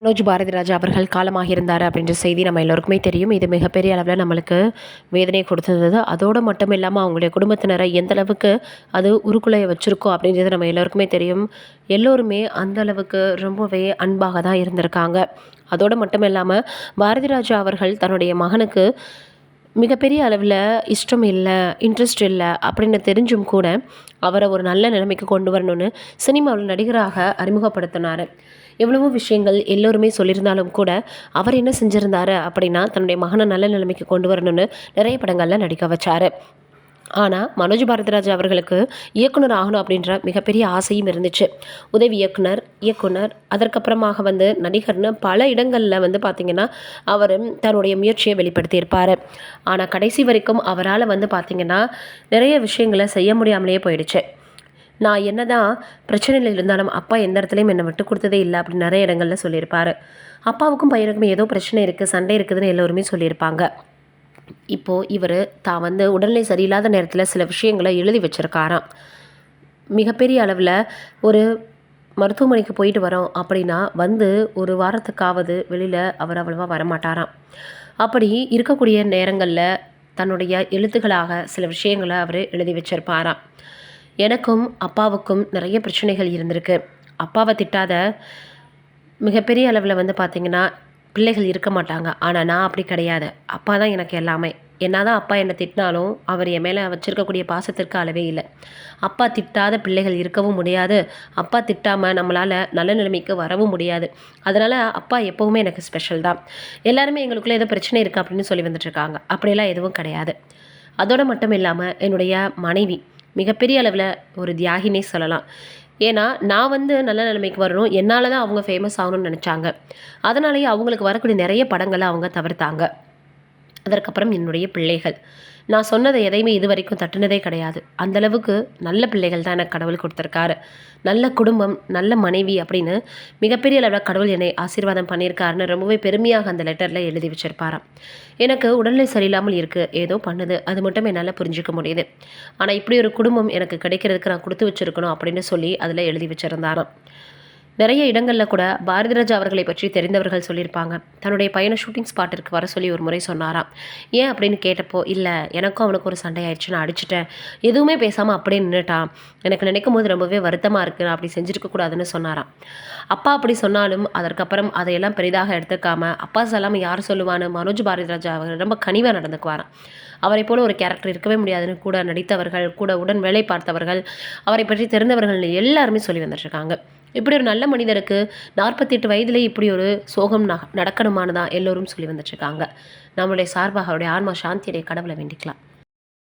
மனோஜ் பாரதிராஜா அவர்கள் காலமாகியிருந்தார் அப்படின்ற செய்தி நம்ம எல்லோருக்குமே தெரியும். இது மிகப்பெரிய அளவில் நம்மளுக்கு வேதனை கொடுத்தது. அதோடு மட்டும் இல்லாமல் அவங்களுடைய குடும்பத்தினரை எந்த அளவுக்கு அது உருக்குலைய வச்சுருக்கோம் அப்படின்றது நம்ம எல்லோருக்குமே தெரியும். எல்லோருமே அந்த அளவுக்கு ரொம்பவே அன்பாக தான் இருந்திருக்காங்க. அதோடு மட்டும் இல்லாமல் பாரதிராஜா அவர்கள் தன்னுடைய மகனுக்கு மிகப்பெரிய அளவில் இஷ்டம் இல்லை, இன்ட்ரெஸ்ட் இல்லை அப்படின்னு தெரிஞ்சும் கூட அவரை ஒரு நல்ல நிலைமைக்கு கொண்டு வரணும்னு சினிமாவில் நடிகராக அறிமுகப்படுத்தினார். எவ்வளவோ விஷயங்கள் எல்லோருமே சொல்லியிருந்தாலும் கூட அவர் என்ன செஞ்சுருந்தாரு அப்படின்னா தன்னுடைய மகனை நல்ல நிலைமைக்கு கொண்டு வரணும்னு நிறைய படங்களில் நடிக்க வச்சார். ஆனால் மனோஜ் பாரதிராஜா அவர்களுக்கு இயக்குனர் ஆகணும் அப்படின்ற மிகப்பெரிய ஆசையும் இருந்துச்சு. உதவி இயக்குனர், இயக்குனர், அதற்கப்புறமாக நடிகர்னு பல இடங்களில் பார்த்திங்கன்னா அவர் தன்னுடைய முயற்சியை வெளிப்படுத்தியிருப்பார். ஆனால் கடைசி வரைக்கும் அவரால் பார்த்திங்கன்னா நிறைய விஷயங்களை செய்ய முடியாமலேயே போயிடுச்சு. நான் என்ன தான் பிரச்சனையில் இருந்தாலும் அப்பா எந்த இடத்துலையும் என்னை விட்டு கொடுத்ததே இல்லை அப்படின்னு நிறைய இடங்களில் சொல்லியிருப்பார். அப்பாவுக்கும் பையனுக்கும் ஏதோ பிரச்சனை இருக்குது, சண்டை இருக்குதுன்னு எல்லோருமே சொல்லியிருப்பாங்க. இப்போது இவர் தான் உடல்நிலை சரியில்லாத நேரத்தில் சில விஷயங்களை எழுதி வச்சுருக்காராம். மிகப்பெரிய அளவில் ஒரு மருத்துவமனைக்கு போயிட்டு வரோம் அப்படின்னா ஒரு வாரத்துக்காவது வெளியில் அவர் அவ்வளவா வரமாட்டாராம். அப்படி இருக்கக்கூடிய நேரங்களில் தன்னுடைய எழுத்துக்களாக சில விஷயங்களை அவர் எழுதி வச்சிருப்பாராம். எனக்கும் அப்பாவுக்கும் நிறைய பிரச்சனைகள் இருந்திருக்கு. அப்பாவை திட்டாத மிகப்பெரிய அளவில் பார்த்திங்கன்னா பிள்ளைகள் இருக்க மாட்டாங்க. ஆனால் நான் அப்படி கிடையாது. அப்பா தான் எனக்கு எல்லாமே. என்னதான் அப்பா என்னை திட்டினாலும் அவர் என் மேலே வச்சுருக்கக்கூடிய பாசத்திற்கு அளவே இல்லை. அப்பா திட்டாத பிள்ளைகள் இருக்கவும் முடியாது. அப்பா திட்டாமல் நம்மளால் நல்ல நிலைமைக்கு வரவும் முடியாது. அதனால் அப்பா எப்போவுமே எனக்கு ஸ்பெஷல் தான். எல்லாருமே எங்களுக்குள்ளே ஏதோ பிரச்சனை இருக்குது அப்படின்னு சொல்லி வந்துட்டுருக்காங்க. அப்படியெல்லாம் எதுவும் கிடையாது. அதோடு மட்டும் இல்லாமல் என்னுடைய மனைவி மிகப்பெரிய அளவில் ஒரு தியாகினே சொல்லலாம். ஏன்னா நான் நல்ல நிலைமைக்கு வரணும், என்னால் தான் அவங்க ஃபேமஸ் ஆகணும்னு நினச்சாங்க. அதனாலேயே அவங்களுக்கு வரக்கூடிய நிறைய படங்களை அவங்க தவிர்த்தாங்க. அதற்கப்புறம் என்னுடைய பிள்ளைகள், நான் சொன்னதை எதையுமே இது வரைக்கும் தட்டுனதே கிடையாது. அந்தளவுக்கு நல்ல பிள்ளைகள் தான் எனக்கு கடவுள் கொடுத்துருக்காரு. நல்ல குடும்பம், நல்ல மனைவி அப்படின்னு மிகப்பெரிய அளவில் கடவுள் என்னை ஆசீர்வாதம் பண்ணியிருக்காருன்னு ரொம்பவே பெருமையாக அந்த லெட்டரில் எழுதி வச்சிருப்பாராம். எனக்கு உடல்நிலை சரியில்லாமல் இருக்குது, ஏதோ பண்ணுது, அது மட்டும் என்னால் புரிஞ்சிக்க முடியுது. ஆனால் இப்படி ஒரு குடும்பம் எனக்கு கிடைக்கிறதுக்கு நான் கொடுத்து வச்சுருக்கணும் அப்படின்னு சொல்லி அதில் எழுதி வச்சுருந்தாராம். நிறைய இடங்களில் கூட பாரதிராஜா அவர்களை பற்றி தெரிந்தவர்கள் சொல்லியிருப்பாங்க. தன்னுடைய பையனை ஷூட்டிங் ஸ்பாட்டிற்கு வர சொல்லி ஒரு முறை சொன்னாராம். ஏன் அப்படின்னு கேட்டப்போ, இல்லை எனக்கும் அவனுக்கு ஒரு சண்டை ஆயிடுச்சு, நான் அடிச்சிட்டேன், எதுவுமே பேசாமல் அப்படியே நின்றுட்டான், எனக்கு நினைக்கும் போது ரொம்பவே வருத்தமாக இருக்குது, நான் அப்படி செஞ்சுருக்கக்கூடாதுன்னு சொன்னாராம். அப்பா அப்படி சொன்னாலும் அதற்கப்புறம் அதையெல்லாம் பெரிதாக எடுத்துக்காமல் அப்பா சொல்லாமல் யார் சொல்லுவான்னு மனோஜ் பாரதிராஜா அவர் ரொம்ப கனிவாக நடந்துக்குவாராம். அவரை போல ஒரு கேரக்டர் இருக்கவே முடியாதுன்னு கூட நடித்தவர்கள், கூட உடன் வேலை பார்த்தவர்கள், அவரை பற்றி தெரிந்தவர்கள் எல்லாருமே சொல்லி வந்துட்டுருக்காங்க. இப்படி ஒரு நல்ல மனிதருக்கு 48 வயதிலே இப்படி ஒரு சோகம் நடக்கணுமானதான் எல்லோரும் சொல்லி வந்துட்டுருக்காங்க. நம்மளுடைய சார்பாக அவருடைய ஆன்மா சாந்தியடைய கடவுளை வேண்டிக்கலாம்.